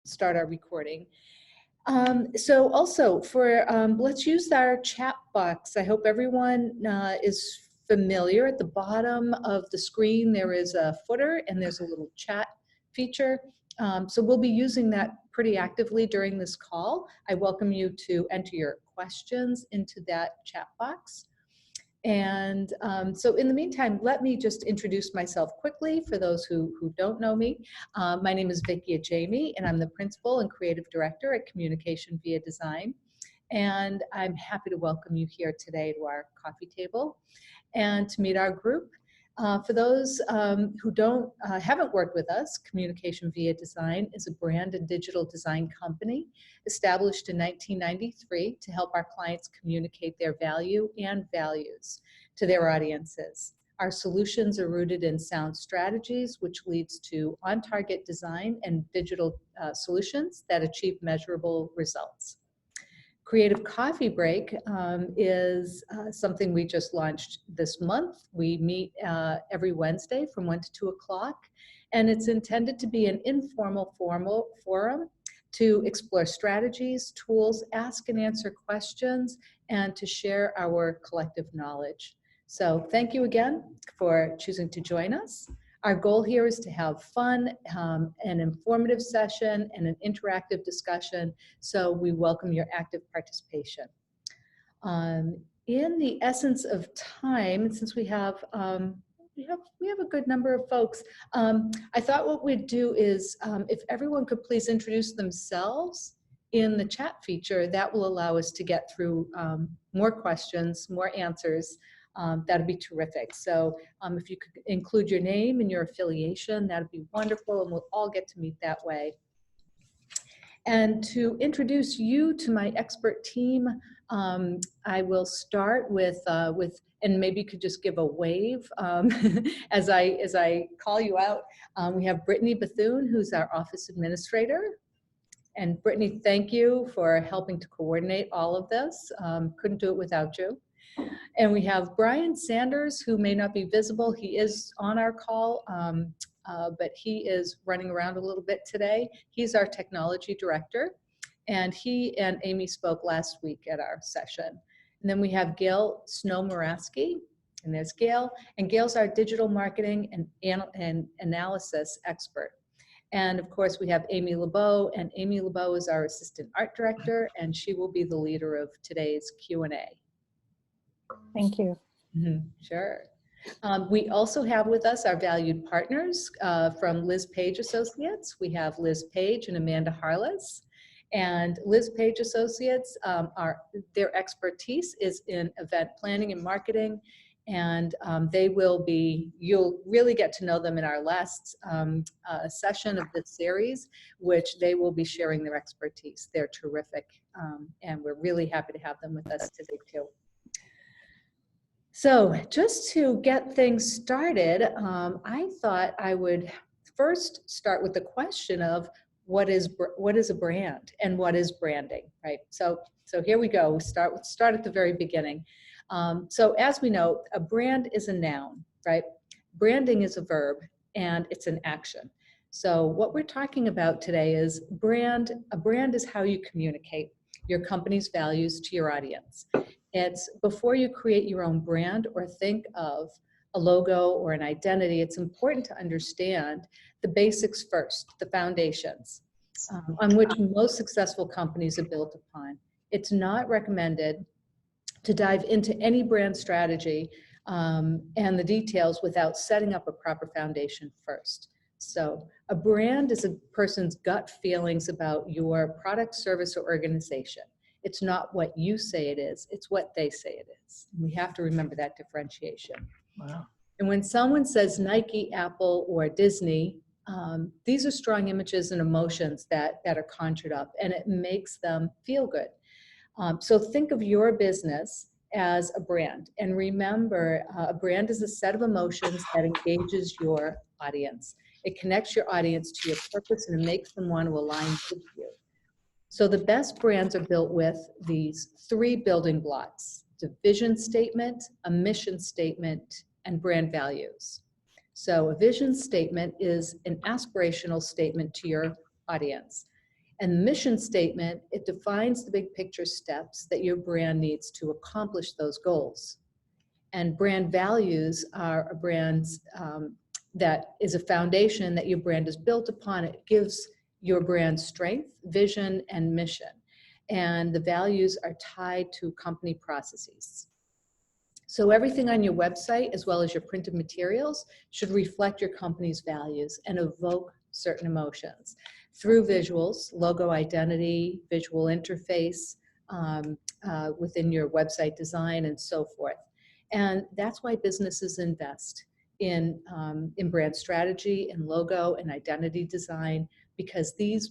start our recording. So also for, let's use our chat box. I hope everyone is familiar. At the bottom of the screen, there is a footer and there's a little chat feature. So we'll be using that pretty actively during this call. I welcome you to enter your questions into that chat box. And so in the meantime, let me just introduce myself quickly for those who don't know me. My name is CviaD, and I'm the Principal and Creative Director at Communication via Design. And I'm happy to welcome you here today to our coffee table and to meet our group. For those who haven't worked with us, Communication via Design is a brand and digital design company established in 1993 to help our clients communicate their value and values to their audiences. Our solutions are rooted in sound strategies, which leads to on-target design and digital solutions that achieve measurable results. Creative Coffee Break is something we just launched this month. We meet every Wednesday from 1 to 2 o'clock, and it's intended to be an informal forum to explore strategies, tools, ask and answer questions, and to share our collective knowledge. So thank you again for choosing to join us. Our goal here is to have fun, an informative session, and an interactive discussion, so we welcome your active participation. In the essence of time, since we have a good number of folks, I thought what we'd do is, if everyone could please introduce themselves in the chat feature, that will allow us to get through more questions, more answers. That'd be terrific. So if you could include your name and your affiliation, that'd be wonderful, and we'll all get to meet that way. And to introduce you to my expert team, I will start with and maybe you could just give a wave as I call you out. We have Brittany Bethune, who's our office administrator. And Brittany, thank you for helping to coordinate all of this. Couldn't do it without you. And we have Brian Sanders, who may not be visible. He is on our call, but he is running around a little bit today. He's our technology director, and he and Amy spoke last week at our session. And then we have Gail Snow-Moraski, and there's Gail. And Gail's our digital marketing and analysis expert. And of course, we have Amy LeBow, and Amy LeBow is our assistant art director, and she will be the leader of today's Q&A. Thank you. Sure. We also have with us our valued partners from Liz Page Associates. We have Liz Page and Amanda Harless. And Liz Page Associates, their expertise is in event planning and marketing. And you'll really get to know them in our last session of this series, which they will be sharing their expertise. They're terrific. And we're really happy to have them with us today too. So just to get things started, I thought I would first start with the question of what is a brand and what is branding, right? So here we go. We start at the very beginning. So as we know, a brand is a noun, right? Branding is a verb, and it's an action. So what we're talking about today is brand. A brand is how you communicate your company's values to your audience. It's before you create your own brand or think of a logo or an identity, it's important to understand the basics first, the foundations on which most successful companies are built upon. It's not recommended to dive into any brand strategy and the details without setting up a proper foundation first. So a brand is a person's gut feelings about your product, service, or organization. It's not what you say it is, it's what they say it is. We have to remember that differentiation. Wow. And when someone says Nike, Apple, or Disney, these are strong images and emotions that are conjured up, and it makes them feel good. So think of your business as a brand, and remember, a brand is a set of emotions that engages your audience. It connects your audience to your purpose, and it makes them want to align with you. So the best brands are built with these 3 building blocks: the vision statement, a mission statement, and brand values. So a vision statement is an aspirational statement to your audience. And the mission statement, it defines the big picture steps that your brand needs to accomplish those goals. And brand values are a brand's, that is a foundation that your brand is built upon. It gives your brand strength, vision, and mission. And the values are tied to company processes. So everything on your website, as well as your printed materials, should reflect your company's values and evoke certain emotions through visuals, logo identity, visual interface, within your website design, and so forth. And that's why businesses invest in brand strategy and logo and identity design, because these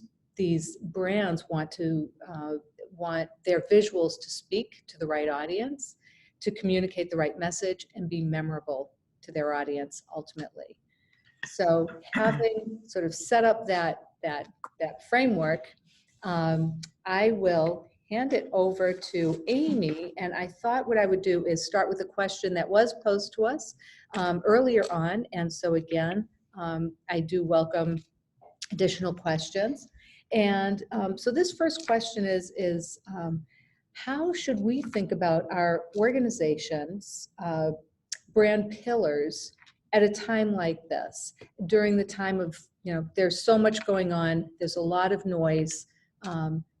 brands want their visuals to speak to the right audience, to communicate the right message, and be memorable to their audience ultimately. So having sort of set up that framework, I will hand it over to Amy, and I thought what I would do is start with a question that was posed to us earlier on, and so again, I do welcome additional questions. And so this first question is how should we think about our organization's brand pillars at a time like this, during the time of, there's so much going on, there's a lot of noise.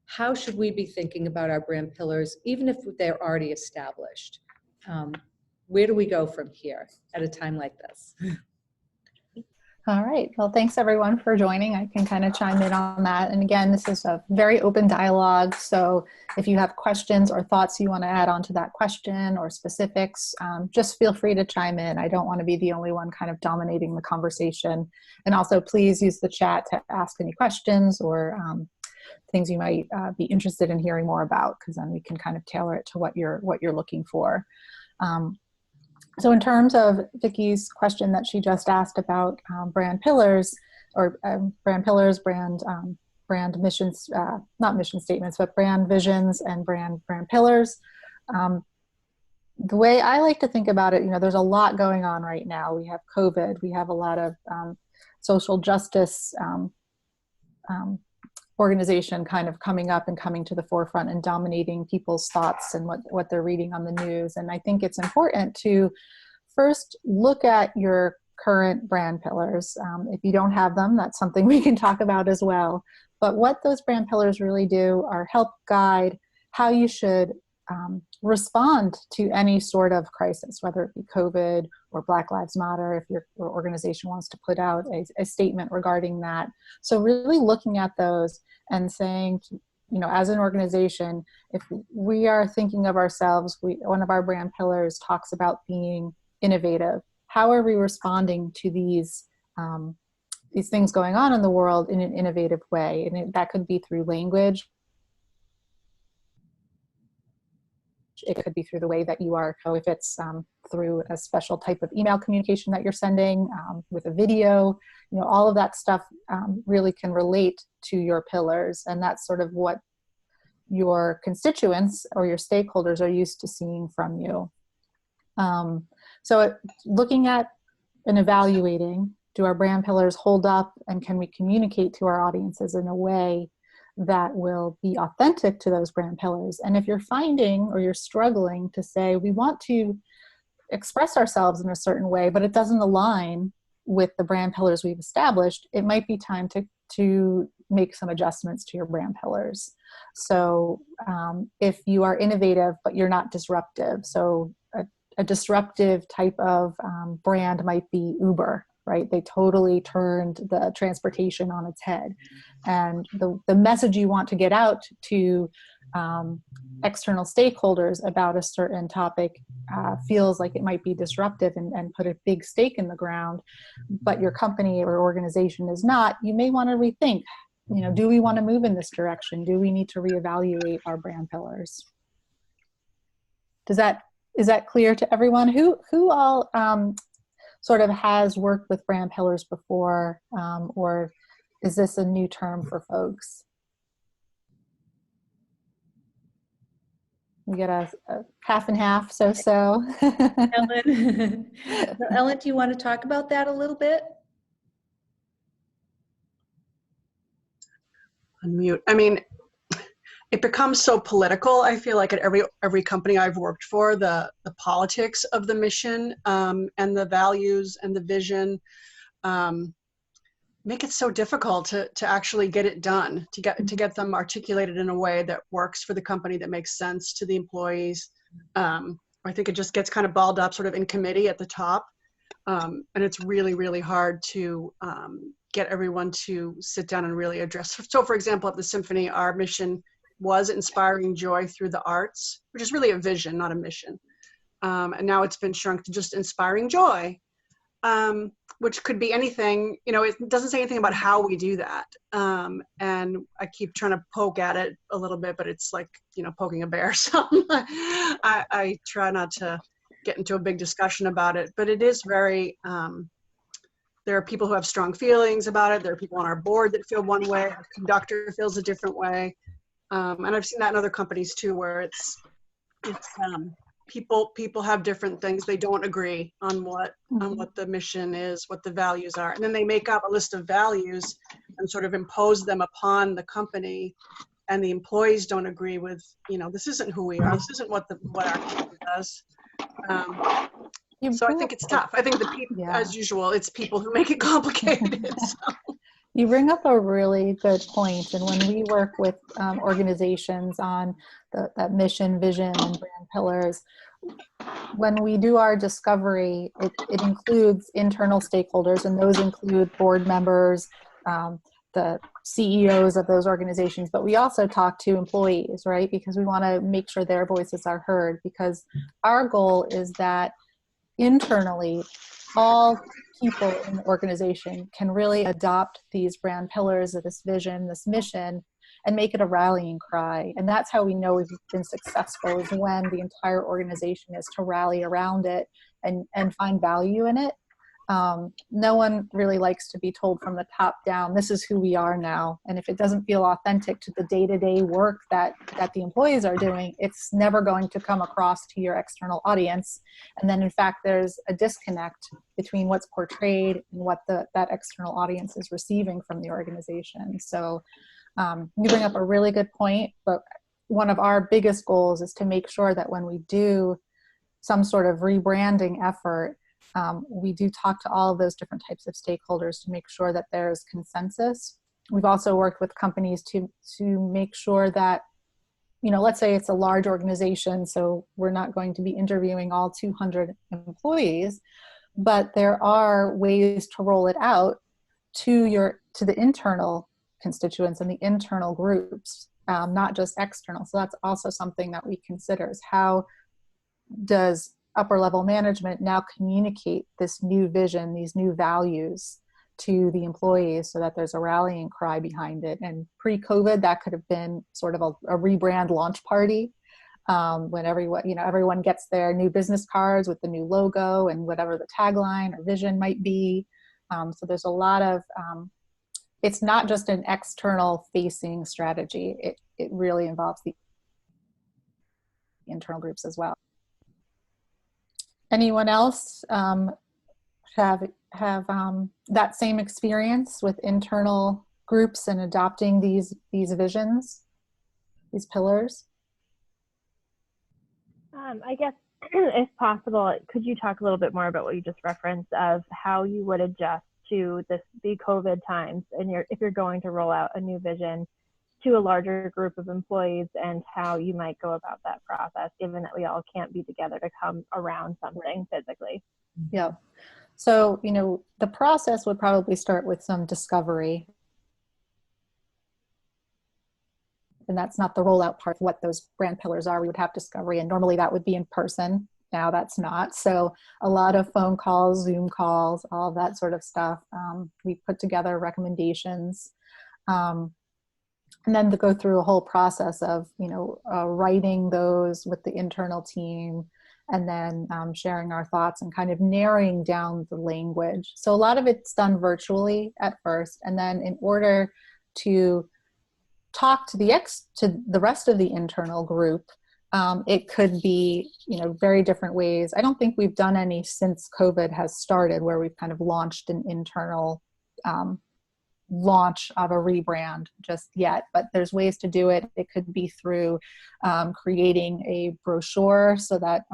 How should we be thinking about our brand pillars, even if they're already established? Where do we go from here at a time like this? All right. Well, thanks everyone for joining. I can kind of chime in on that. And again, this is a very open dialogue. So if you have questions or thoughts you want to add on to that question or specifics, just feel free to chime in. I don't want to be the only one kind of dominating the conversation. And also please use the chat to ask any questions or things you might be interested in hearing more about, because then we can kind of tailor it to what you're looking for. So in terms of Vicky's question that she just asked about brand pillars, or brand pillars, brand missions, not mission statements, but brand visions and brand pillars. The way I like to think about it, there's a lot going on right now. We have COVID, we have a lot of social justice organization kind of coming up and coming to the forefront and dominating people's thoughts and what they're reading on the news. And I think it's important to first look at your current brand pillars. If you don't have them, that's something we can talk about as well. But what those brand pillars really do are help guide how you should respond to any sort of crisis, whether it be COVID or Black Lives Matter, if your organization wants to put out a statement regarding that. So really looking at those and saying, as an organization, if we are thinking of ourselves, one of our brand pillars talks about being innovative. How are we responding to these things going on in the world in an innovative way? And that could be through language. It could be through the way that you are, if it's through a special type of email communication that you're sending, with a video, all of that stuff really can relate to your pillars. And that's sort of what your constituents or your stakeholders are used to seeing from you. So looking at and evaluating, do our brand pillars hold up, and can we communicate to our audiences in a way that will be authentic to those brand pillars? And if you're finding or you're struggling to say, we want to express ourselves in a certain way, but it doesn't align with the brand pillars we've established, it might be time to make some adjustments to your brand pillars. So if you are innovative, but you're not disruptive, so a disruptive type of brand might be Uber, right? They totally turned the transportation on its head. And the message you want to get out to external stakeholders about a certain topic feels like it might be disruptive and put a big stake in the ground, but your company or organization is not. You may want to rethink, do we want to move in this direction? Do we need to reevaluate our brand pillars? Is that clear to everyone? Who all sort of has worked with brand pillars before, or is this a new term for folks? We get a half and half, so. Ellen, Ellen, do you want to talk about that a little bit? unmute. I mean, it becomes so political. I feel like at every company I've worked for, the politics of the mission and the values and the vision make it so difficult to actually get it done, to get them articulated in a way that works for the company, that makes sense to the employees. I think it just gets kind of balled up sort of in committee at the top. And it's really, really hard to get everyone to sit down and really address. So for example, at the Symphony, our mission was inspiring joy through the arts, which is really a vision, not a mission. And now it's been shrunk to just inspiring joy, which could be anything. You know, it doesn't say anything about how we do that. And I keep trying to poke at it a little bit, but it's like, you know, poking a bear. So I try not to get into a big discussion about it, but it is very, there are people who have strong feelings about it. There are people on our board that feel one way, our conductor feels a different way. And I've seen that in other companies too, where it's people have different things. They don't agree on what the mission is, what the values are, and then they make up a list of values and sort of impose them upon the company. And the employees don't agree with, you know, this isn't who we are. This isn't what our company does. So I think it's tough. I think the people, as usual, it's people who make it complicated. So. You bring up a really good point. And when we work with organizations on that mission, vision, and brand pillars, when we do our discovery, it includes internal stakeholders, and those include board members, the CEOs of those organizations, but we also talk to employees, right? Because we want to make sure their voices are heard, because our goal is that internally, all people in the organization can really adopt these brand pillars of this vision, this mission, and make it a rallying cry. And that's how we know we've been successful, is when the entire organization is to rally around it and find value in it. No one really likes to be told from the top down, this is who we are now. And if it doesn't feel authentic to the day-to-day work that the employees are doing, it's never going to come across to your external audience. And then in fact, there's a disconnect between what's portrayed and what that external audience is receiving from the organization. So you bring up a really good point, but one of our biggest goals is to make sure that when we do some sort of rebranding effort, we do talk to all of those different types of stakeholders to make sure that there's consensus. We've also worked with companies to make sure that, you know, let's say it's a large organization, so we're not going to be interviewing all 200 employees, but there are ways to roll it out to the internal constituents and the internal groups, not just external. So that's also something that we consider, is how does upper level management now communicate this new vision, these new values to the employees, so that there's a rallying cry behind it. And pre-COVID, that could have been sort of a rebrand launch party, when everyone gets their new business cards with the new logo and whatever the tagline or vision might be. So there's a lot of, it's not just an external facing strategy. It really involves the internal groups as well. Anyone else have that same experience with internal groups and adopting these visions, these pillars? I guess, if possible, could you talk a little bit more about what you just referenced of how you would adjust to the COVID times, and if you're going to roll out a new vision to a larger group of employees, and how you might go about that process, given that we all can't be together to come around something physically? Yeah. So, you know, the process would probably start with some discovery. And that's not the rollout part of what those brand pillars are. We would have discovery, and normally that would be in person. Now that's not. So a lot of phone calls, Zoom calls, all of that sort of stuff. We put together recommendations. And then to go through a whole process of, you know, writing those with the internal team, and then sharing our thoughts and kind of narrowing down the language. So a lot of it's done virtually at first, and then in order to talk to the rest of the internal group, it could be, you know, very different ways. I don't think we've done any since COVID has started where we've kind of launched an internal launch of a rebrand just yet, but there's ways to do it. It could be through creating a brochure so that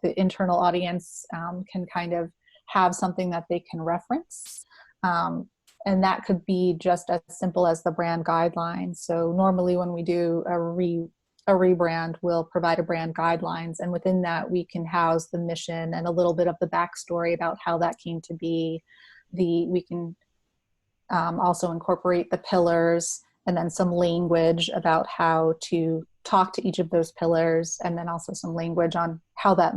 the internal audience can kind of have something that they can reference. And that could be just as simple as the brand guidelines. So normally when we do a rebrand, we'll provide a brand guidelines, and within that we can house the mission and a little bit of the backstory about how that came to be. We can also incorporate the pillars, and then some language about how to talk to each of those pillars, and then also some language on how that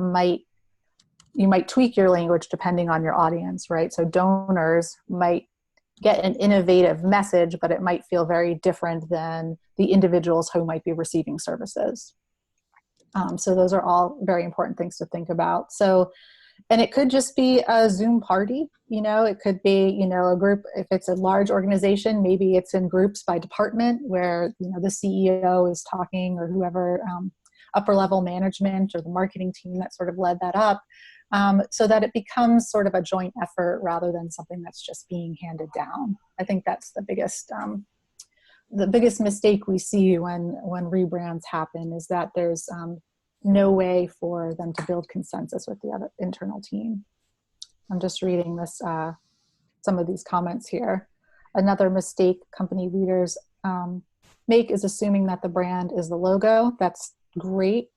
you might tweak your language depending on your audience, right? So donors might get an innovative message, but it might feel very different than the individuals who might be receiving services. So those are all very important things to think about. So, and it could just be a Zoom party, it could be, a group. If it's a large organization, maybe it's in groups by department where, the CEO is talking, or whoever, upper level management or the marketing team that sort of led that up. So that it becomes sort of a joint effort rather than something that's just being handed down. I think that's the biggest mistake we see when rebrands happen, is that there's no way for them to build consensus with the other internal team. I'm just reading this, some of these comments here. Another mistake company leaders make is assuming that the brand is the logo. That's great.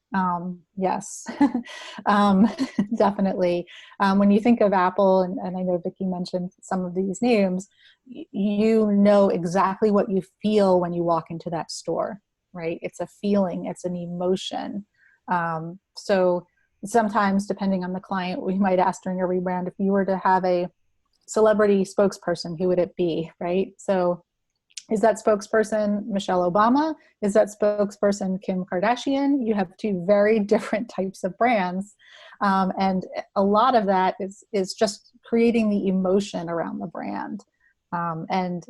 Yes, definitely. When you think of Apple, and I know Vicki mentioned some of these names, you know exactly what you feel when you walk into that store, right? It's a feeling, it's an emotion. So sometimes, depending on the client, we might ask during a rebrand, if you were to have a celebrity spokesperson, who would it be, right? So is that spokesperson Michelle Obama? Is that spokesperson Kim Kardashian? You have two very different types of brands. And a lot of that is just creating the emotion around the brand. And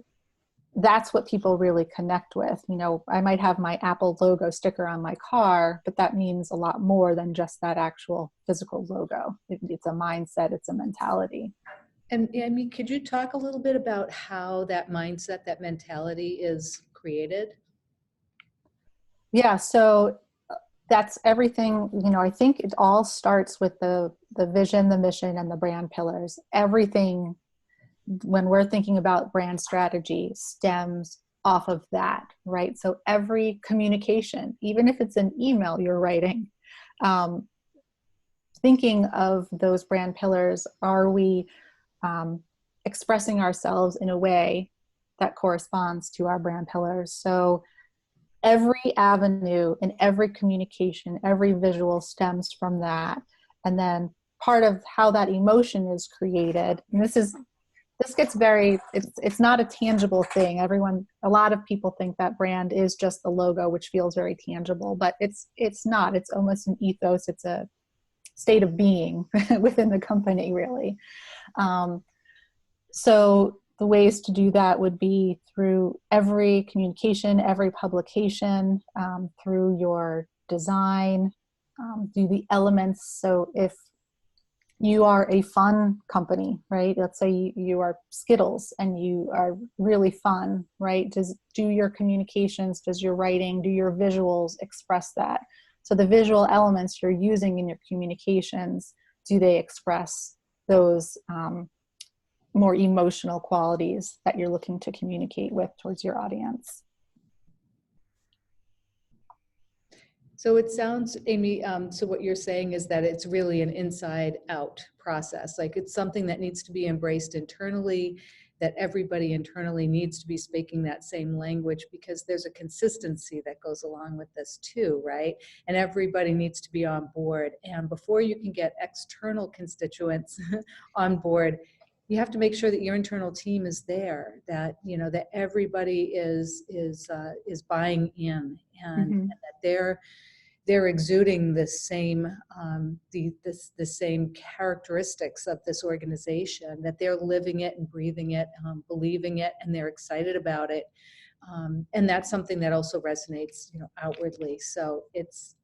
that's what people really connect with. I might have my Apple logo sticker on my car, but that means a lot more than just that actual physical logo. It's a mindset, it's a mentality. And could you talk a little bit about how that mindset, that mentality is created? Yeah, so that's everything. I think it all starts with the vision, the mission, and the brand pillars. Everything, when we're thinking about brand strategy, stems off of that, right? So every communication, even if it's an email you're writing, thinking of those brand pillars, are we expressing ourselves in a way that corresponds to our brand pillars? So every avenue and every communication, every visual stems from that. And then part of how that emotion is created, and this gets very, it's not a tangible thing. A lot of people think that brand is just the logo, which feels very tangible, but it's not. It's almost an ethos. It's a state of being within the company, really. So the ways to do that would be through every communication, every publication, through your design, do the elements. So if you are a fun company, right? Let's say you are Skittles and you are really fun, right? Do your communications, does your writing, do your visuals express that? So the visual elements you're using in your communications, do they express those more emotional qualities that you're looking to communicate with towards your audience? So it sounds, Amy, so what you're saying is that it's really an inside out process. Like it's something that needs to be embraced internally, that everybody internally needs to be speaking that same language, because there's a consistency that goes along with this too, right? And everybody needs to be on board. And before you can get external constituents on board, you have to make sure that your internal team is there, that that everybody is buying in, and that they're exuding the same the same characteristics of this organization, that they're living it and breathing it, believing it, and they're excited about it, and that's something that also resonates outwardly. So it's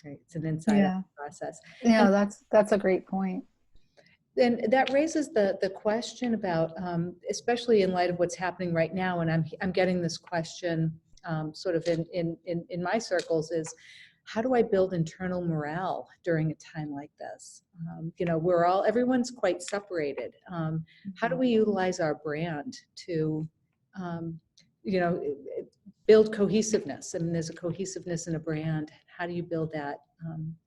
an inside out process. Yeah, that's a great point. And that raises the question about, especially in light of what's happening right now, and I'm getting this question sort of in my circles, is how do I build internal morale during a time like this? You know, everyone's quite separated. How do we utilize our brand to, you know, build cohesiveness? I mean, there's a cohesiveness in a brand. How do you build that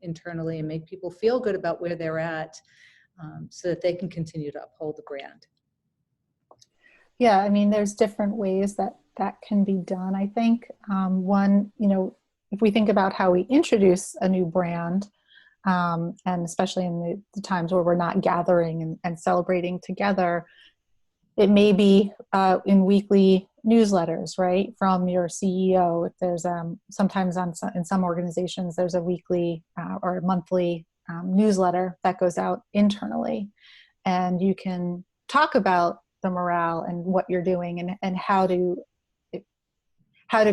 internally and make people feel good about where they're at? So that they can continue to uphold the brand. Yeah, I mean, there's different ways that that can be done, I think. One, you know, if we think about how we introduce a new brand, and especially in the times where we're not gathering and celebrating together, it may be in weekly newsletters, right, from your CEO. If there's sometimes in some organizations, there's a weekly or a monthly newsletter that goes out internally, and you can talk about the morale and what you're doing and how to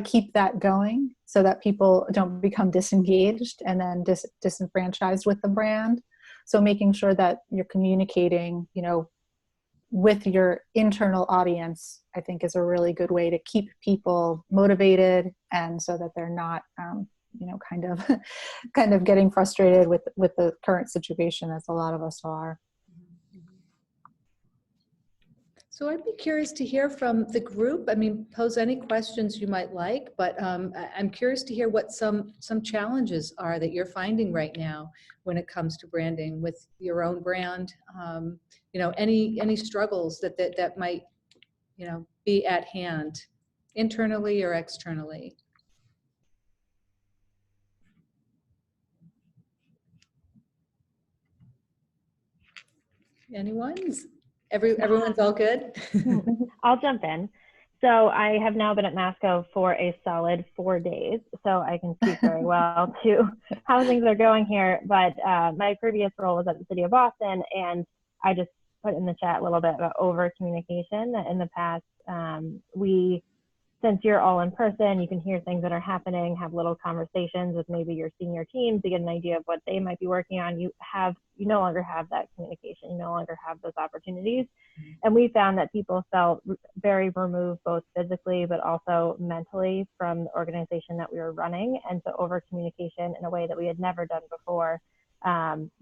keep that going so that people don't become disengaged and then disenfranchised with the brand. So making sure that you're communicating, you know, with your internal audience, I think is a really good way to keep people motivated, and so that they're not you know, kind of getting frustrated with the current situation, as a lot of us are. So I'd be curious to hear from the group. I mean, pose any questions you might like, but I'm curious to hear what some challenges are that you're finding right now when it comes to branding with your own brand. You know, any struggles that might, you know, be at hand, internally or externally. Anyone? Everyone's all good? I'll jump in. So I have now been at Masco for a solid 4 days, so I can speak very well to how things are going here. But my previous role was at the City of Boston, and I just put in the chat a little bit about over communication. In the past, since you're all in person, you can hear things that are happening, have little conversations with maybe your senior team to get an idea of what they might be working on. You no longer have that communication. You no longer have those opportunities. And we found that people felt very removed, both physically, but also mentally, from the organization that we were running. And so over communication in a way that we had never done before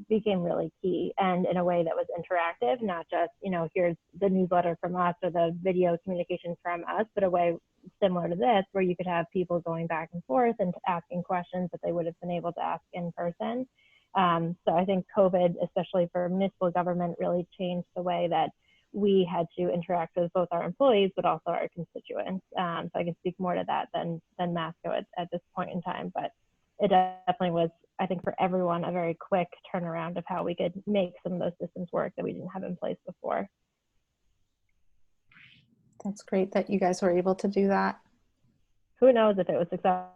became really key, and in a way that was interactive, not just, you know, here's the newsletter from us or the video communication from us, but a way similar to this, where you could have people going back and forth and asking questions that they would have been able to ask in person. So I think COVID, especially for municipal government, really changed the way that we had to interact with both our employees, but also our constituents. So I can speak more to that than Masco at this point in time, but it definitely was, I think, for everyone, a very quick turnaround of how we could make some of those systems work that we didn't have in place before. That's great that you guys were able to do that. Who knows if it was successful,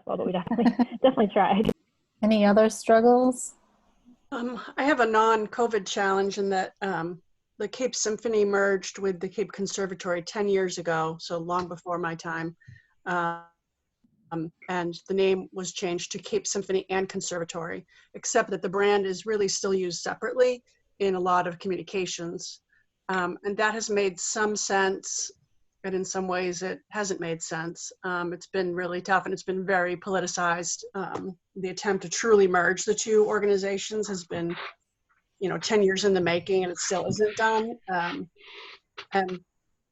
but we definitely tried. Any other struggles? I have a non-COVID challenge in that the Cape Symphony merged with the Cape Conservatory 10 years ago, so long before my time. And the name was changed to Cape Symphony and Conservatory, except that the brand is really still used separately in a lot of communications. And that has made some sense, but in some ways it hasn't made sense. It's been really tough, and it's been very politicized. The attempt to truly merge the two organizations has been, 10 years in the making, and it still isn't done. And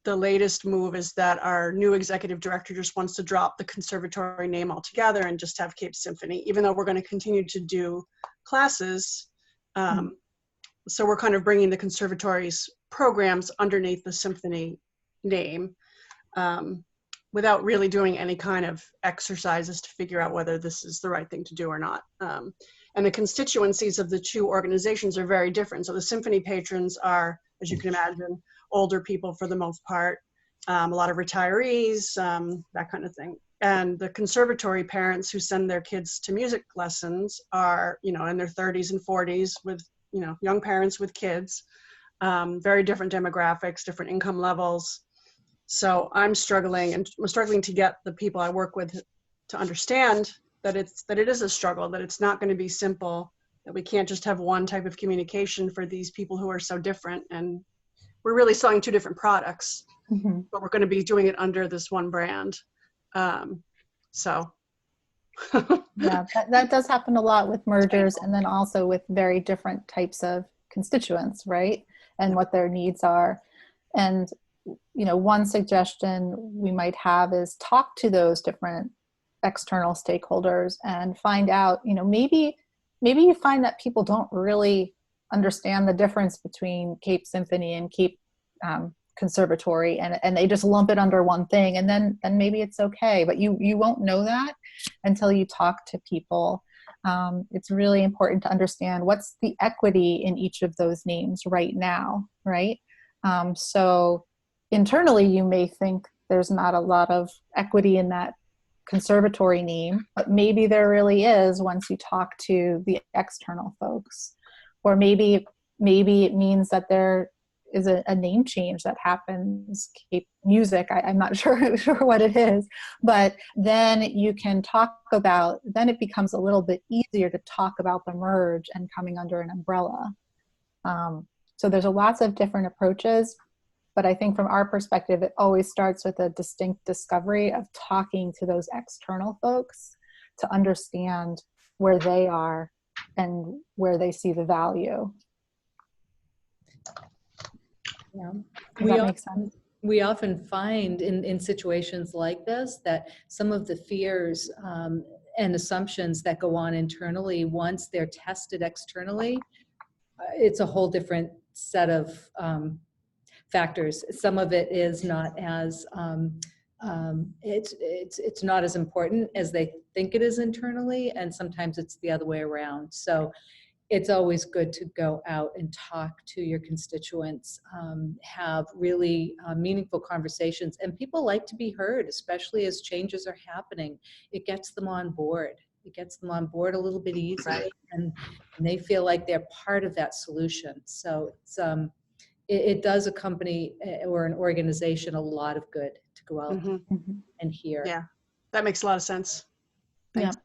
the latest move is that our new executive director just wants to drop the conservatory name altogether and just have Cape Symphony, even though we're going to continue to do classes. So we're kind of bringing the conservatory's programs underneath the symphony name, without really doing any kind of exercises to figure out whether this is the right thing to do or not. And the constituencies of the two organizations are very different. So the symphony patrons are, as you can imagine, older people for the most part, a lot of retirees, that kind of thing. And the conservatory parents who send their kids to music lessons are, in their 30s and 40s with, young parents with kids, very different demographics, different income levels. So I'm struggling to get the people I work with to understand that it is a struggle, that it's not going to be simple that we can't just have one type of communication for these people who are so different. And we're really selling two different products, but we're going to be doing it under this one brand. So. Yeah, that does happen a lot with mergers, and then also with very different types of constituents, right? And what their needs are. And, you know, one suggestion we might have is talk to those different external stakeholders and find out, you know, maybe you find that people don't really understand the difference between Cape Symphony and Cape Conservatory, and they just lump it under one thing, and then maybe it's okay, but you won't know that until you talk to people. It's really important to understand what's the equity in each of those names right now, right? So internally you may think there's not a lot of equity in that conservatory name, but maybe there really is once you talk to the external folks. Or maybe it means that there is a name change that happens, Cape Music, I'm not sure what it is, but then you can talk about, then it becomes a little bit easier to talk about the merge and coming under an umbrella. So there's lots of different approaches, but I think from our perspective, it always starts with a distinct discovery of talking to those external folks to understand where they are and where they see the value. Yeah. Does that make sense? We often find in situations like this that some of the fears and assumptions that go on internally, once they're tested externally, it's a whole different set of factors. Some of it is not as it's not as important as they think it is internally, and sometimes it's the other way around. So it's always good to go out and talk to your constituents, have really meaningful conversations, and people like to be heard, especially as changes are happening. It gets them on board. It gets them on board a little bit easier, and they feel like they're part of that solution. So it's, it does a company or an organization a lot of good to go out and hear. Yeah, that makes a lot of sense. Thanks. Yeah.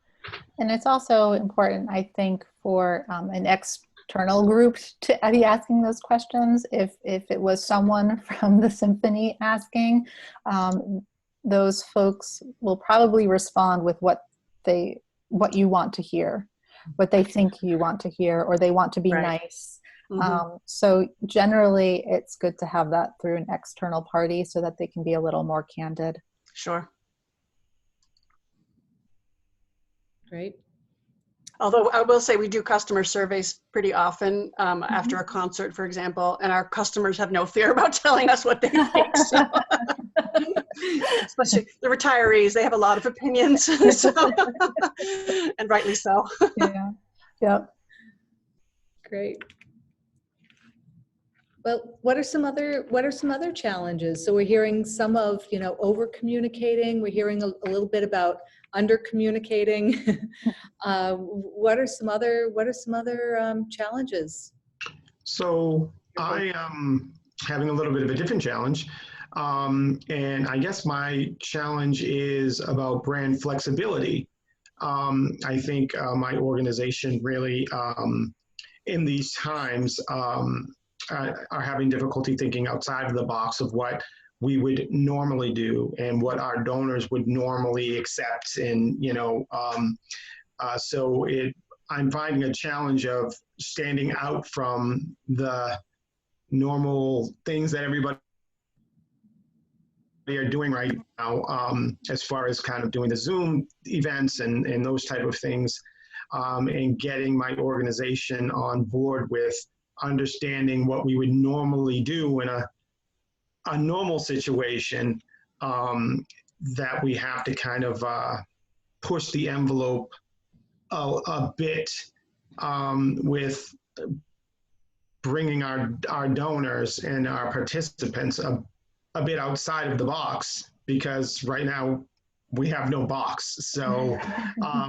And it's also important, I think, for an external group to be asking those questions. If it was someone from the symphony asking, those folks will probably respond with what you want to hear, what they think you want to hear, or they want to be nice. So generally, it's good to have that through an external party so that they can be a little more candid. Sure. Great. Although I will say we do customer surveys pretty often after a concert, for example, and our customers have no fear about telling us what they think. So. Especially the retirees, they have a lot of opinions, so, and rightly so. Yeah. Yep. Great. Well, what are some other challenges? So we're hearing some of, over communicating. We're hearing a little bit about under communicating. What are some other challenges? So I am having a little bit of a different challenge. And I guess my challenge is about brand flexibility. I think my organization really, in these times, are having difficulty thinking outside of the box of what we would normally do and what our donors would normally accept. And, so I'm finding a challenge of standing out from the normal things that everybody are doing right now, as far as kind of doing the Zoom events and those type of things, and getting my organization on board with understanding what we would normally do in a normal situation, that we have to kind of push the envelope a bit with bringing our donors and our participants a bit outside of the box, because right now we have no box. So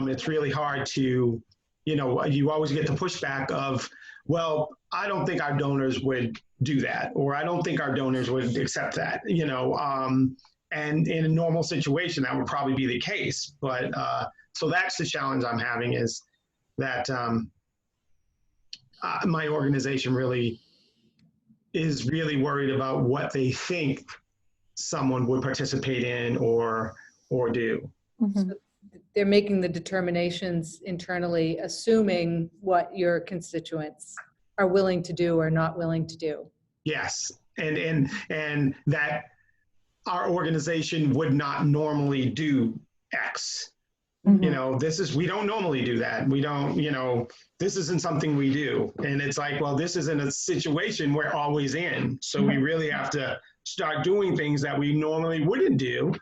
it's really hard to, you always get the pushback of, well, I don't think our donors would do that, or I don't think our donors would accept that, and in a normal situation, that would probably be the case. But so that's the challenge I'm having, is that my organization really is really worried about what they think someone would participate in or do. Mhm. So they're making the determinations internally, assuming what your constituents are willing to do or not willing to do. Yes, and that our organization would not normally do X. Mhm. You know, we don't normally do that. We don't, this isn't something we do. And it's like, well, this isn't a situation we're always in. So we really have to start doing things that we normally wouldn't do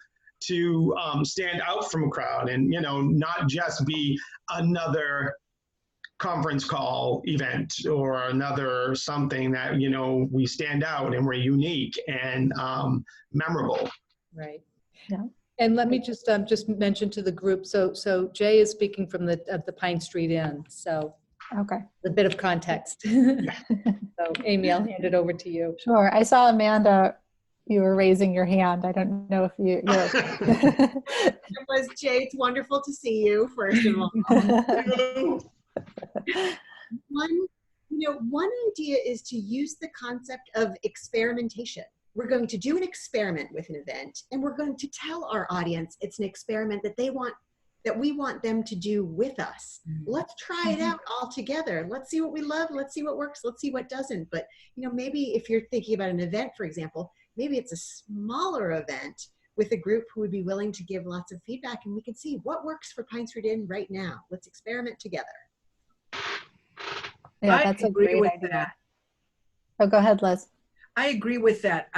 to stand out from a crowd and, not just be another conference call event or another something that, we stand out and we're unique and memorable. Right. Yeah. And let me just mention to the group. So Jay is speaking from the Pine Street Inn. So Okay. a bit of context. So Amy, I'll hand it over to you. Sure. I saw Amanda, you were raising your hand. I don't know if you're. It was Jay. It's wonderful to see you, first of all. One idea is to use the concept of experimentation. We're going to do an experiment with an event, and we're going to tell our audience it's an experiment that we want them to do with us. Let's try it out all together. Let's see what we love. Let's see what works. Let's see what doesn't. But, maybe if you're thinking about an event, for example, maybe it's a smaller event with a group who would be willing to give lots of feedback, and we can see what works for Pine Street Inn right now. Let's experiment together. Yeah, that's a great idea. That. Oh, go ahead, Liz. I agree with that.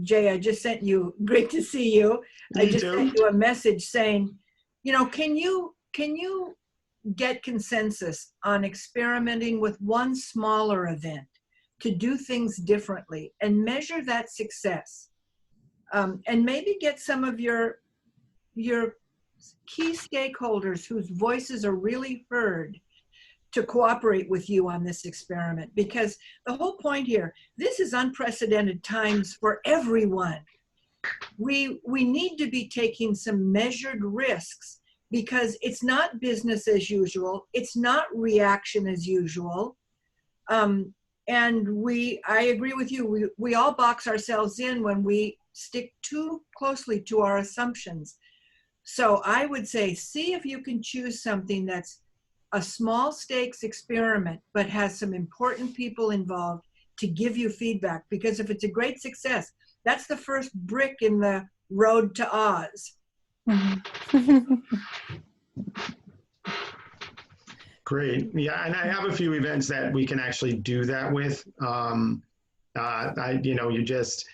Jay, I just sent you, great to see you. I just sent you a message saying, can you get consensus on experimenting with one smaller event to do things differently and measure that success? And maybe get some of your key stakeholders whose voices are really heard to cooperate with you on this experiment, because the whole point here, this is unprecedented times for everyone. We need to be taking some measured risks because it's not business as usual. It's not reaction as usual. And I agree with you. We all box ourselves in when we stick too closely to our assumptions. So I would say, see if you can choose something that's a small stakes experiment, but has some important people involved to give you feedback. Because if it's a great success, that's the first brick in the road to Oz. Great. Yeah, and I have a few events that we can actually do that with. You just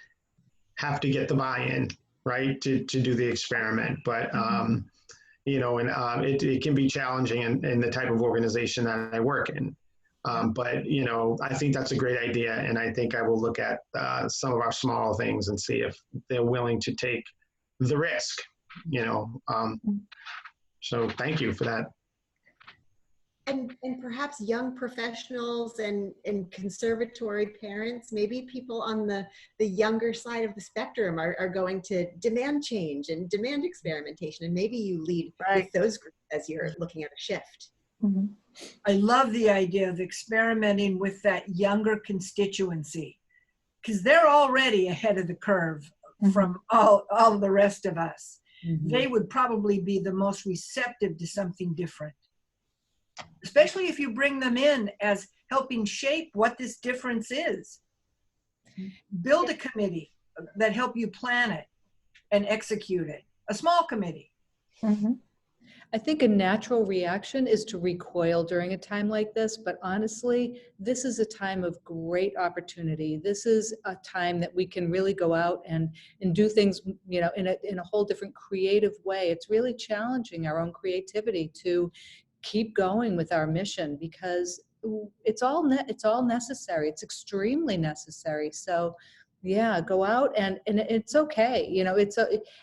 have to get the buy-in, right, to do the experiment. But it can be challenging in the type of organization that I work in. But I think that's a great idea, and I think I will look at some of our small things and see if they're willing to take the risk. So thank you for that. And perhaps young professionals and conservatory parents, maybe people on the younger side of the spectrum are going to demand change and demand experimentation. And maybe you lead with those groups as you're looking at a shift. Mm-hmm. I love the idea of experimenting with that younger constituency, because they're already ahead of the curve from all the rest of us. They would probably be the most receptive to something different. Especially if you bring them in as helping shape what this difference is. Build a committee that help you plan it and execute it. A small committee. I think a natural reaction is to recoil during a time like this, but honestly, this is a time of great opportunity. This is a time that we can really go out and do things, in a whole different creative way. It's really challenging our own creativity to keep going with our mission, because it's all necessary. It's extremely necessary. So yeah, go out and it's okay.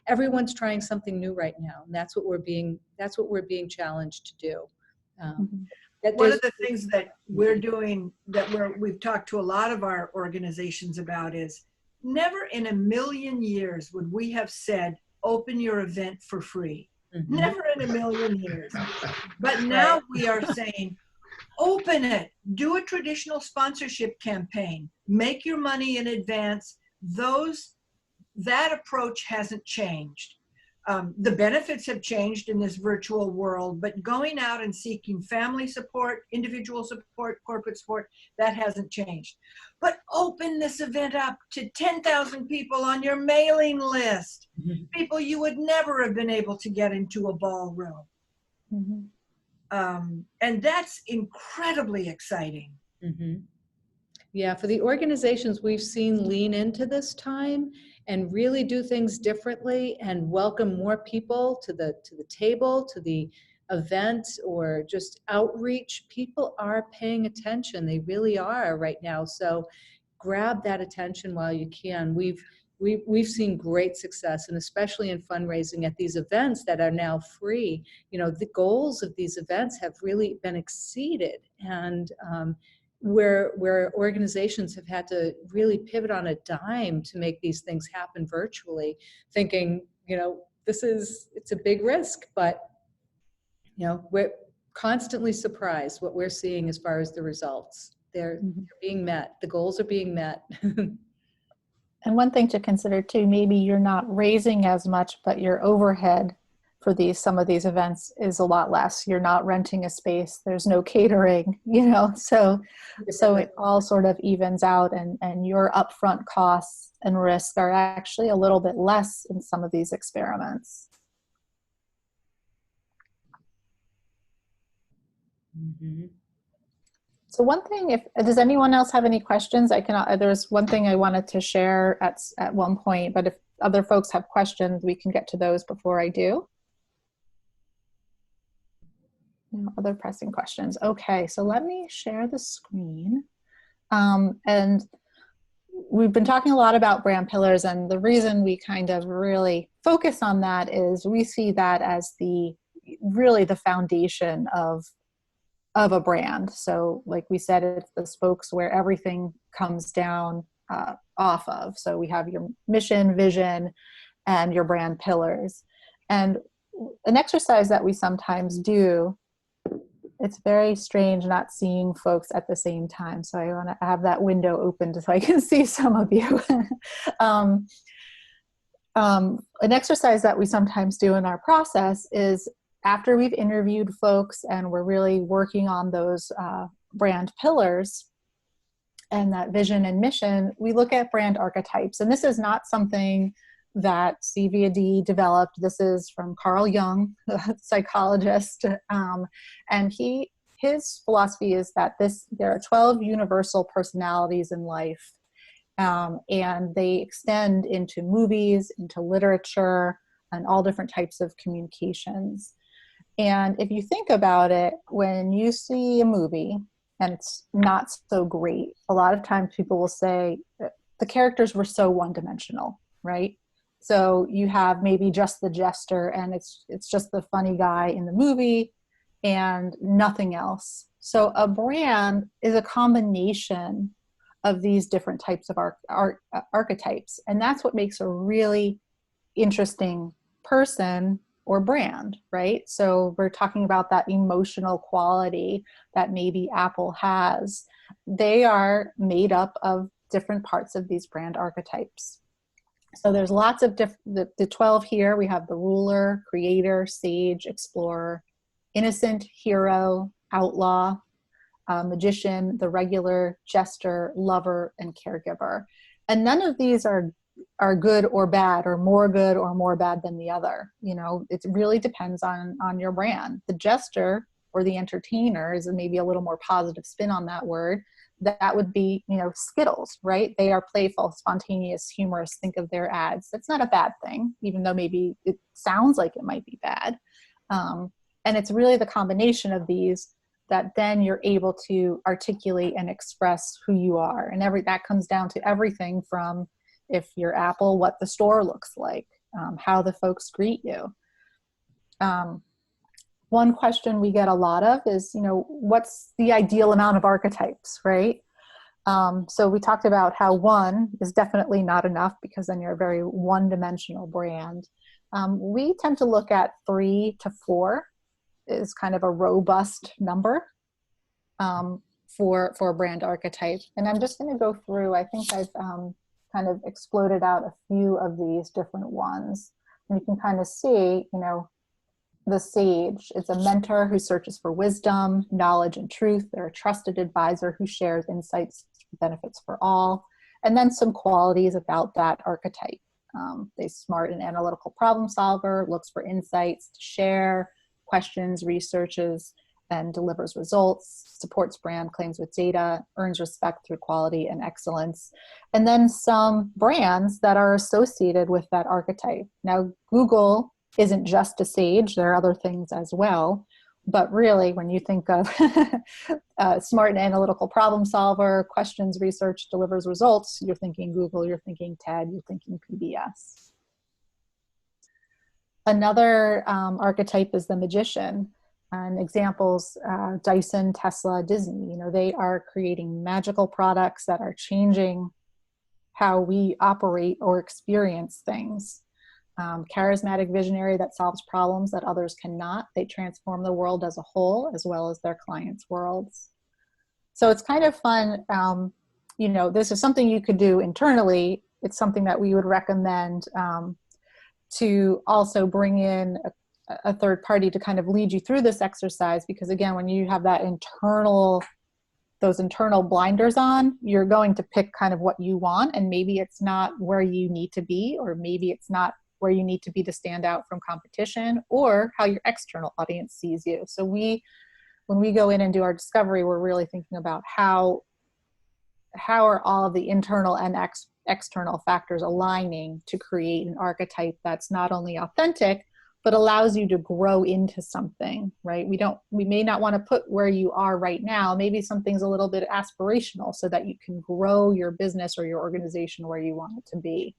Everyone's trying something new right now, and that's what we're being challenged to do. One of the things that we're doing we've talked to a lot of our organizations about is never in a million years would we have said, open your event for free. Never in a million years. But now we are saying, Open it. Do a traditional sponsorship campaign. Make your money in advance. That approach hasn't changed. The benefits have changed in this virtual world, but going out and seeking family support, individual support, corporate support, that hasn't changed. But open this event up to 10,000 people on your mailing list, people you would never have been able to get into a ballroom. And that's incredibly exciting. Yeah, for the organizations we've seen lean into this time and really do things differently and welcome more people to the table, to the event, or just outreach, people are paying attention. They really are right now. So grab that attention while you can. We've seen great success, and especially in fundraising at these events that are now free. You know, the goals of these events have really been exceeded, and where organizations have had to really pivot on a dime to make these things happen virtually, thinking, you know, it's a big risk, but, you know, we're constantly surprised what we're seeing as far as the results. They're being met. The goals are being met. And one thing to consider too, maybe you're not raising as much, but your overhead for some of these events is a lot less. You're not renting a space. There's no catering, you know, so it all sort of evens out, and your upfront costs and risks are actually a little bit less in some of these experiments. So one thing, does anyone else have any questions? There's one thing I wanted to share at one point, but if other folks have questions, we can get to those before I do. No other pressing questions. Okay, so let me share the screen. And we've been talking a lot about brand pillars, and the reason we kind of really focus on that is we see that as really the foundation of a brand. So like we said, it's the spokes where everything comes down off of. So we have your mission, vision, and your brand pillars. And an exercise that we sometimes do, it's very strange not seeing folks at the same time. So I want to have that window open so I can see some of you. An exercise that we sometimes do in our process is, after we've interviewed folks and we're really working on those brand pillars and that vision and mission, we look at brand archetypes. And this is not something that CviaD developed. This is from Carl Jung, a psychologist. And his philosophy is that there are 12 universal personalities in life. And they extend into movies, into literature, and all different types of communications. And if you think about it, when you see a movie and it's not so great, a lot of times people will say that the characters were so one-dimensional, right? So you have maybe just the jester, and it's just the funny guy in the movie and nothing else. So a brand is a combination of these different types of archetypes. And that's what makes a really interesting person or brand, right? So we're talking about that emotional quality that maybe Apple has. They are made up of different parts of these brand archetypes. So there's lots of the 12 here. We have the ruler, creator, sage, explorer, innocent, hero, outlaw, magician, the regular, jester, lover, and caregiver. And none of these are good or bad, or more good or more bad than the other. You know, it really depends on your brand. The jester or the entertainer is maybe a little more positive spin on that word. That would be, you know, Skittles, right? They are playful, spontaneous, humorous. Think of their ads. That's not a bad thing, even though maybe it sounds like it might be bad. And it's really the combination of these that then you're able to articulate and express who you are. And that comes down to everything from, if you're Apple, what the store looks like, how the folks greet you. One question we get a lot of is, you know, what's the ideal amount of archetypes, right? So we talked about how one is definitely not enough, because then you're a very one-dimensional brand. We tend to look at 3 to 4 is kind of a robust number. for a brand archetype. And I'm just going to go through, I think I've kind of exploded out a few of these different ones. And you can kind of see, you know, the sage is a mentor who searches for wisdom, knowledge, and truth. They're a trusted advisor who shares insights for benefits for all. And then some qualities about that archetype. They're smart and analytical problem solver, looks for insights to share, questions, researches, and delivers results, supports brand claims with data, earns respect through quality and excellence. And then some brands that are associated with that archetype. Now, Google isn't just a sage, there are other things as well. But really, when you think of smart and analytical problem solver, questions, research, delivers results, you're thinking Google, you're thinking TED, you're thinking PBS. Another archetype is the magician. And examples, Dyson, Tesla, Disney, you know, they are creating magical products that are changing how we operate or experience things. Charismatic visionary that solves problems that others cannot. They transform the world as a whole as well as their clients' worlds. So it's kind of fun. You know, this is something you could do internally. It's something that we would recommend to also bring in a third party to kind of lead you through this exercise, because again, when you have that those internal blinders on, you're going to pick kind of what you want, and maybe it's not where you need to be, or maybe it's not where you need to be to stand out from competition, or how your external audience sees you. So when we go in and do our discovery, we're really thinking about how are all of the internal and external factors aligning to create an archetype that's not only authentic, but allows you to grow into something, right? We may not want to put where you are right now. Maybe something's a little bit aspirational so that you can grow your business or your organization where you want it to be.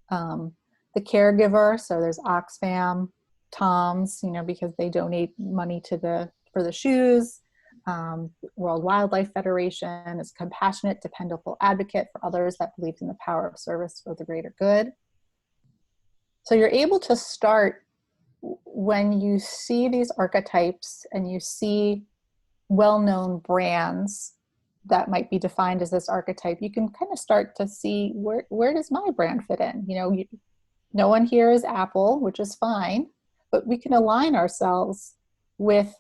The caregiver, so there's Oxfam, Toms, you know, because they donate money for the shoes. World Wildlife Federation is compassionate, dependable advocate for others that believes in the power of service for the greater good. So you're able to start when you see these archetypes and you see well-known brands that might be defined as this archetype, you can kind of start to see where does my brand fit in? You know, no one here is Apple, which is fine, but we can align ourselves with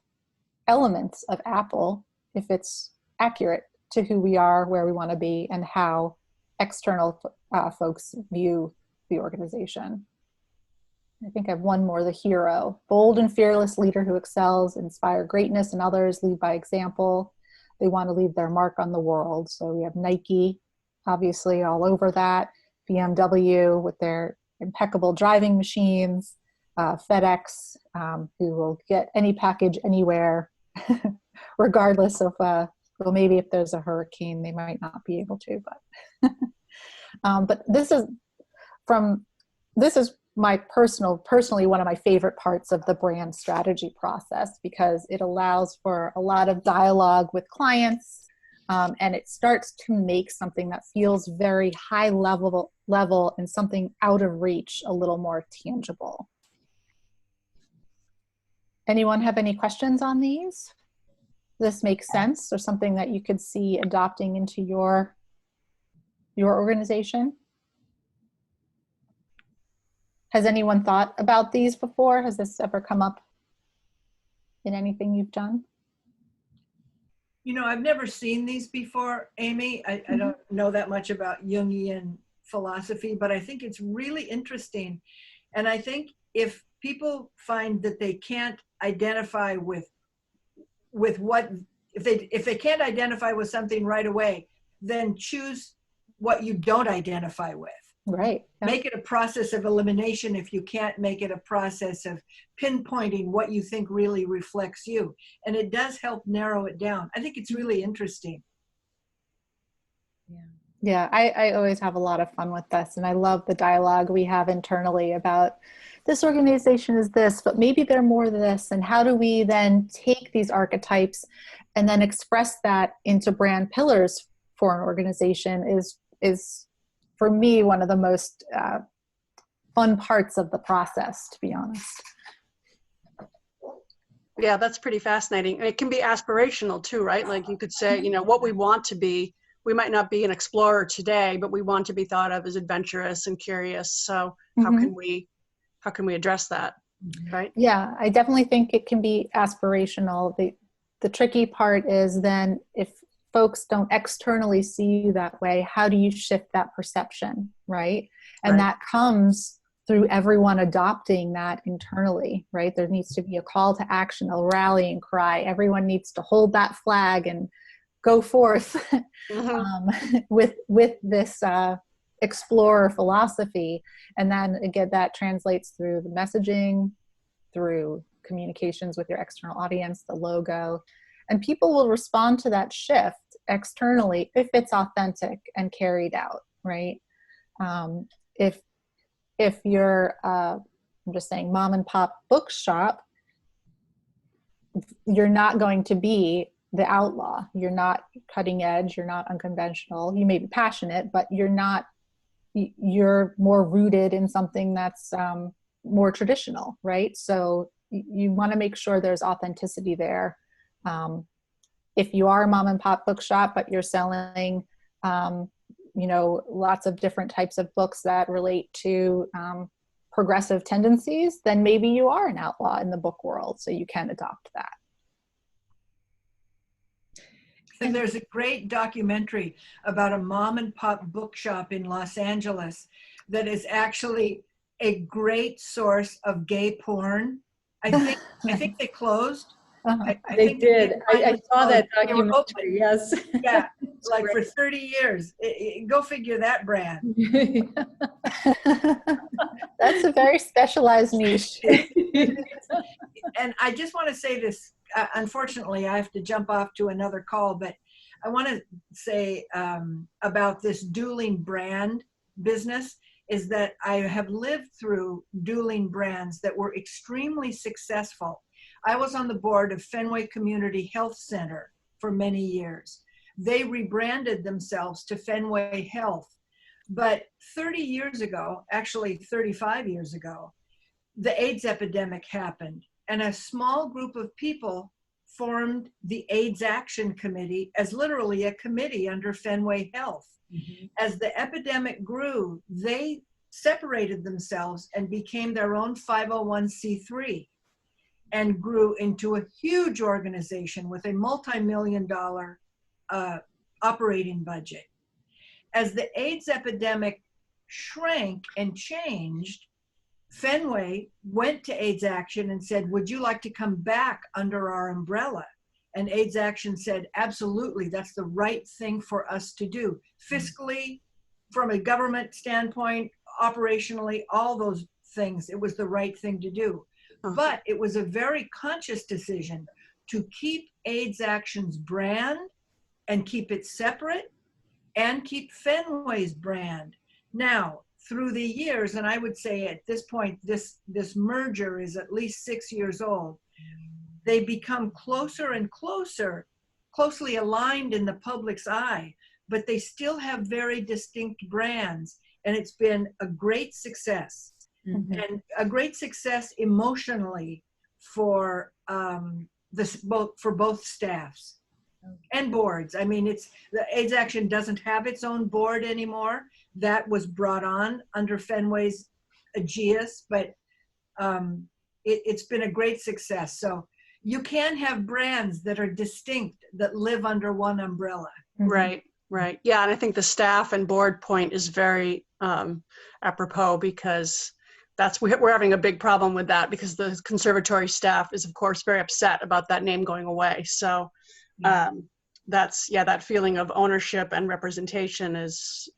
elements of Apple if it's accurate to who we are, where we want to be, and how external folks view the organization. I think I have one more, the hero. Bold and fearless leader who excels, inspire greatness in others, lead by example. They want to leave their mark on the world. So we have Nike, obviously, all over that. BMW with their impeccable driving machines. FedEx, who will get any package anywhere, regardless of, well, maybe if there's a hurricane, they might not be able to. But this is my personally one of my favorite parts of the brand strategy process, because it allows for a lot of dialogue with clients, and it starts to make something that feels very high level and something out of reach a little more tangible. Anyone have any questions on these? This makes sense, or something that you could see adopting into your organization? Has anyone thought about these before? Has this ever come up in anything you've done? You know, I've never seen these before, Amy. I don't know that much about Jungian philosophy, but I think it's really interesting. And I think if people find that they can't identify with what, if they can't identify with something right away, then choose what you don't identify with. Right. Yeah. Make it a process of elimination if you can't make it a process of pinpointing what you think really reflects you. And it does help narrow it down. I think it's really interesting. Yeah, I always have a lot of fun with this, and I love the dialogue we have internally about this organization is this, but maybe they're more this, and how do we then take these archetypes and then express that into brand pillars for an organization is for me one of the most fun parts of the process, to be honest. Yeah, that's pretty fascinating. And it can be aspirational too, right? Like you could say, what we want to be. We might not be an explorer today, but we want to be thought of as adventurous and curious. So how can we address that, right? Yeah, I definitely think it can be aspirational. The tricky part is then if folks don't externally see you that way, how do you shift that perception, right? And that comes through everyone adopting that internally, right? There needs to be a call to action, a rallying cry. Everyone needs to hold that flag and go forth with this explorer philosophy. And then again, that translates through the messaging, through communications with your external audience, the logo, and people will respond to that shift externally if it's authentic and carried out, right? If you're, I'm just saying, mom and pop bookshop, you're not going to be the outlaw. You're not cutting edge. You're not unconventional. You may be passionate, but you're more rooted in something that's more traditional, right? So you want to make sure there's authenticity there. If you are a mom and pop bookshop, but you're selling, lots of different types of books that relate to progressive tendencies, then maybe you are an outlaw in the book world, so you can adopt that. And there's a great documentary about a mom and pop bookshop in Los Angeles that is actually a great source of gay porn. I think they closed. They did. I saw that documentary. Yes. Yeah, like for 30 years. Go figure that brand. That's a very specialized niche. And I just want to say this. Unfortunately, I have to jump off to another call, but I want to say about this dueling brand business is that I have lived through dueling brands that were extremely successful. I was on the board of Fenway Community Health Center for many years. They rebranded themselves to Fenway Health. But 30 years ago, actually 35 years ago, the AIDS epidemic happened. And a small group of people formed the AIDS Action Committee as literally a committee under Fenway Health. Mm-hmm. As the epidemic grew, they separated themselves and became their own 501c3 and grew into a huge organization with a multi-million-dollar operating budget. As the AIDS epidemic shrank and changed, Fenway went to AIDS Action and said, would you like to come back under our umbrella? And AIDS Action said, absolutely, that's the right thing for us to do. Fiscally, from a government standpoint, operationally, all those things, it was the right thing to do. But it was a very conscious decision to keep AIDS Action's brand and keep it separate and keep Fenway's brand. Now, through the years, and I would say at this point, this merger is at least 6 years old, they become closer and closer, closely aligned in the public's eye, but they still have very distinct brands, and it's been a great success. Mm-hmm. And a great success emotionally for both staffs and boards. I mean, the AIDS Action doesn't have its own board anymore. That was brought on under Fenway's aegis, but it's been a great success. So you can have brands that are distinct that live under one umbrella. Right, right. Yeah, and I think the staff and board point is very apropos, because we're having a big problem with that, because the conservatory staff is, of course, very upset about that name going away. So that feeling of ownership and representation is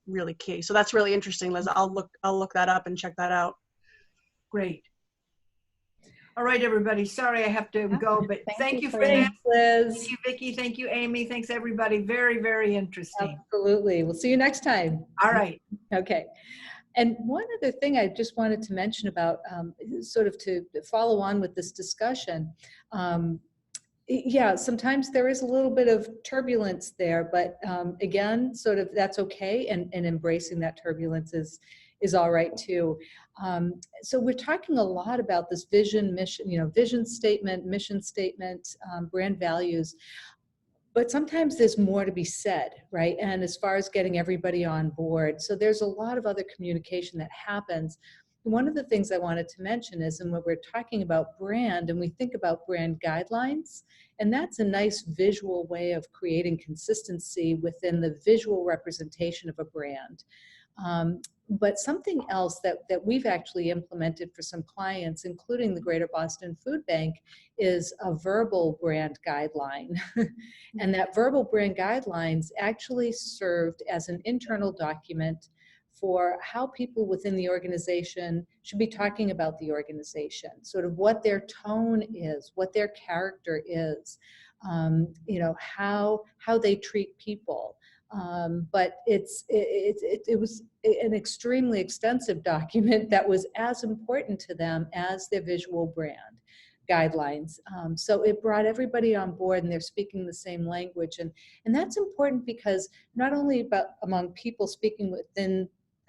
really key. So that's really interesting, Liz. I'll look that up and check that out. Great. All right, everybody. Sorry I have to go, but thank you for that, Liz. Thank you, Vicki. Thank you, Amy. Thanks, everybody. Very, very interesting. Absolutely. We'll see you next time. All right. Okay. And one other thing I just wanted to mention about sort of to follow on with this discussion. Yeah, sometimes there is a little bit of turbulence there, but again, sort of that's okay, and embracing that turbulence is is all right too. So we're talking a lot about this vision, mission, vision statement, mission statement, brand values. But sometimes there's more to be said, right? And as far as getting everybody on board, so there's a lot of other communication that happens. One of the things I wanted to mention is, and when we're talking about brand and we think about brand guidelines, and that's a nice visual way of creating consistency within the visual representation of a brand. But something else that we've actually implemented for some clients, including the Greater Boston Food Bank, is a verbal brand guideline. And that verbal brand guidelines actually served as an internal document for how people within the organization should be talking about the organization, sort of what their tone is, what their character is, how they treat people. But it was an extremely extensive document that was as important to them as their visual brand guidelines. So it brought everybody on board and they're speaking the same language. And that's important because not only about among people speaking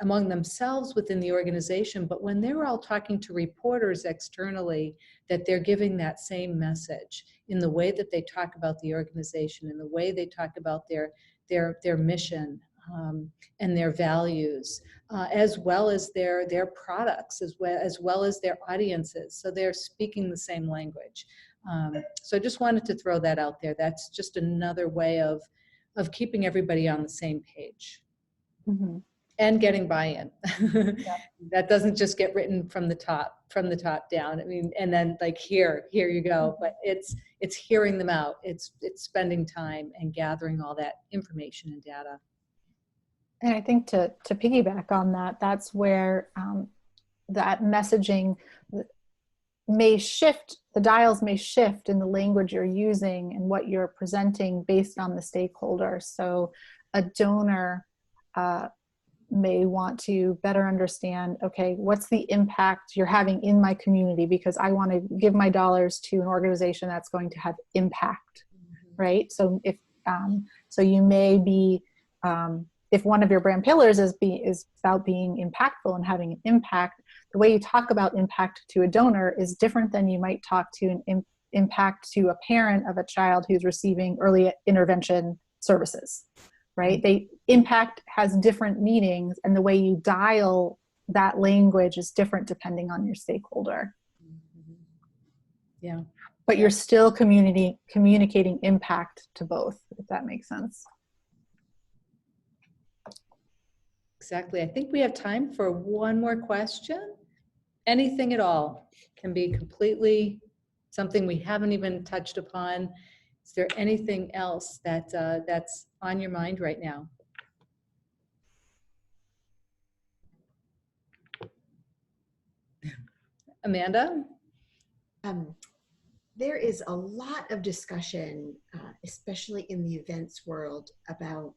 among themselves within the organization, but when they're all talking to reporters externally, that they're giving that same message in the way that they talk about the organization, in the way they talk about their mission and their values, as well as their products, as well as their audiences. So they're speaking the same language. So I just wanted to throw that out there. That's just another way of keeping everybody on the same page. Mm-hmm. And getting buy-in. Yeah. That doesn't just get written from the top down. I mean, and then like here you go. But it's hearing them out. It's spending time and gathering all that information and data. And I think to piggyback on that, that's where that messaging may shift. The dials may shift in the language you're using and what you're presenting based on the stakeholder. So a donor may want to better understand, okay, what's the impact you're having in my community, because I want to give my dollars to an organization that's going to have impact, right? So if so you may be if one of your brand pillars is about being impactful and having an impact, the way you talk about impact to a donor is different than you might talk to an impact to a parent of a child who's receiving early intervention services. Right? Impact has different meanings, and the way you dial that language is different depending on your stakeholder. Yeah. But you're still communicating impact to both, if that makes sense. Exactly. I think we have time for one more question. Anything at all. Can be completely something we haven't even touched upon. Is there anything else that's on your mind right now? Amanda? There is a lot of discussion, especially in the events world, about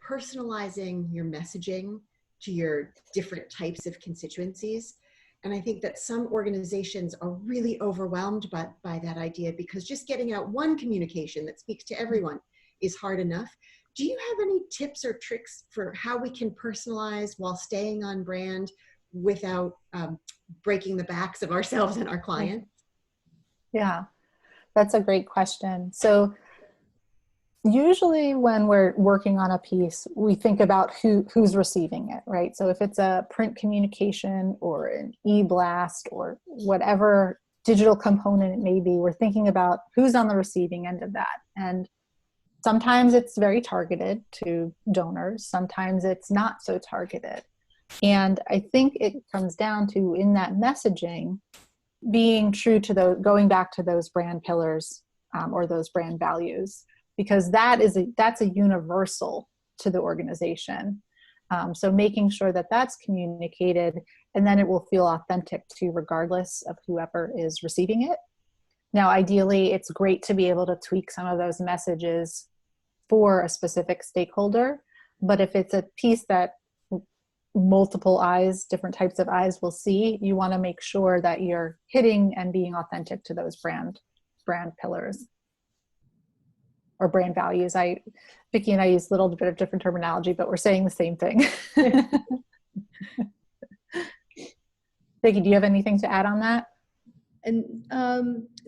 personalizing your messaging to your different types of constituencies. And I think that some organizations are really overwhelmed by that idea, because just getting out one communication that speaks to everyone is hard enough. Do you have any tips or tricks for how we can personalize while staying on brand without breaking the backs of ourselves and our clients? Yeah, that's a great question. So usually when we're working on a piece, we think about who's receiving it, right? So if it's a print communication or an e-blast or whatever digital component it may be, we're thinking about who's on the receiving end of that. And sometimes it's very targeted to donors. Sometimes it's not so targeted. And I think it comes down to, in that messaging, being true to going back to those brand pillars or those brand values, because that's a universal to the organization. So making sure that that's communicated, and then it will feel authentic to regardless of whoever is receiving it. Now, ideally, it's great to be able to tweak some of those messages for a specific stakeholder, but if it's a piece that multiple eyes, different types of eyes will see, you want to make sure that you're hitting and being authentic to those brand pillars or brand values. Vicki and I use a little bit of different terminology, but we're saying the same thing. Vicki, do you have anything to add on that? And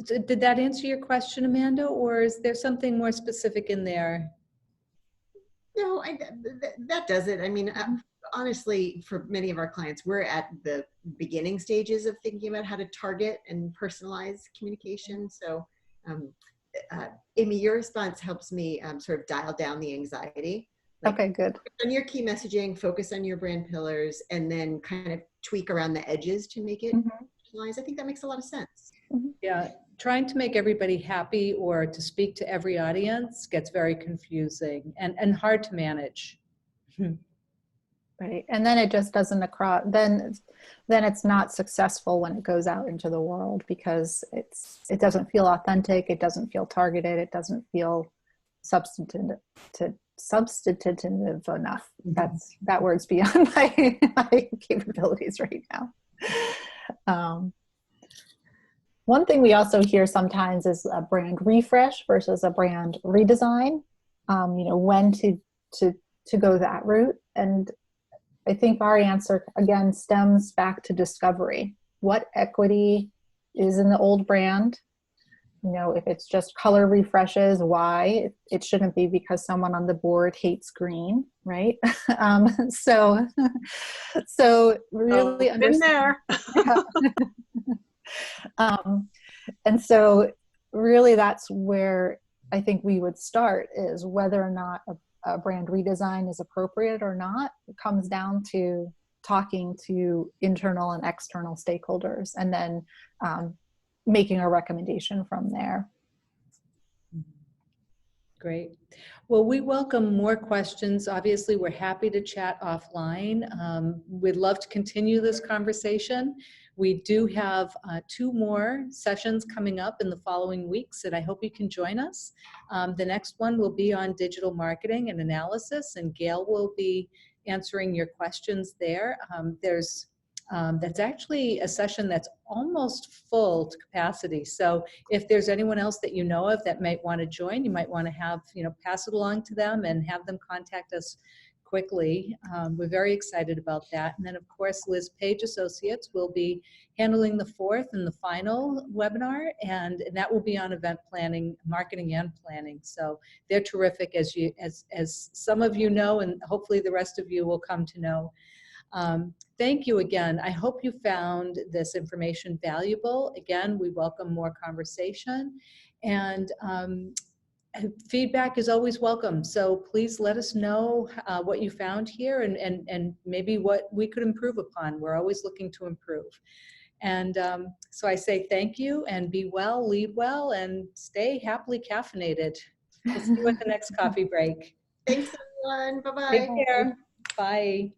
so did that answer your question, Amanda, or is there something more specific in there? No, that does it. I mean, honestly, for many of our clients, we're at the beginning stages of thinking about how to target and personalize communication. So, Amy, your response helps me sort of dial down the anxiety. Like, Okay, good. focus on your key messaging, focus on your brand pillars, and then kind of tweak around the edges to make it personalized. I think that makes a lot of sense. Yeah, trying to make everybody happy or to speak to every audience gets very confusing and hard to manage. Right, and then it just doesn't then it's not successful when it goes out into the world, because it doesn't feel authentic, it doesn't feel targeted, it doesn't feel substantive enough. That word's beyond my capabilities right now. One thing we also hear sometimes is a brand refresh versus a brand redesign. When to go that route. And I think our answer, again, stems back to discovery. What equity is in the old brand? If it's just color refreshes, why? It shouldn't be because someone on the board hates green, right? So really been there. And so really that's where I think we would start, is whether or not a brand redesign is appropriate or not. It comes down to talking to internal and external stakeholders, and then making a recommendation from there. Great. Well, we welcome more questions. Obviously, we're happy to chat offline. We'd love to continue this conversation. We do have 2 more sessions coming up in the following weeks, and I hope you can join us. The next one will be on digital marketing and analysis, and Gail will be answering your questions there. That's actually a session that's almost full to capacity. So if there's anyone else that you know of that might want to join, you might want to have, pass it along to them and have them contact us quickly. We're very excited about that. And then of course, Liz Page Associates will be handling the 4th and the final webinar, and that will be on event planning, marketing and planning. So they're terrific, as some of you know, and hopefully the rest of you will come to know. Thank you again. I hope you found this information valuable. Again, we welcome more conversation, and feedback is always welcome. So please let us know what you found here, and maybe what we could improve upon. We're always looking to improve. And so I say thank you, and be well, lead well, and stay happily caffeinated. We'll see you at the next coffee break. Thanks, everyone. Bye-bye. Take care. Bye.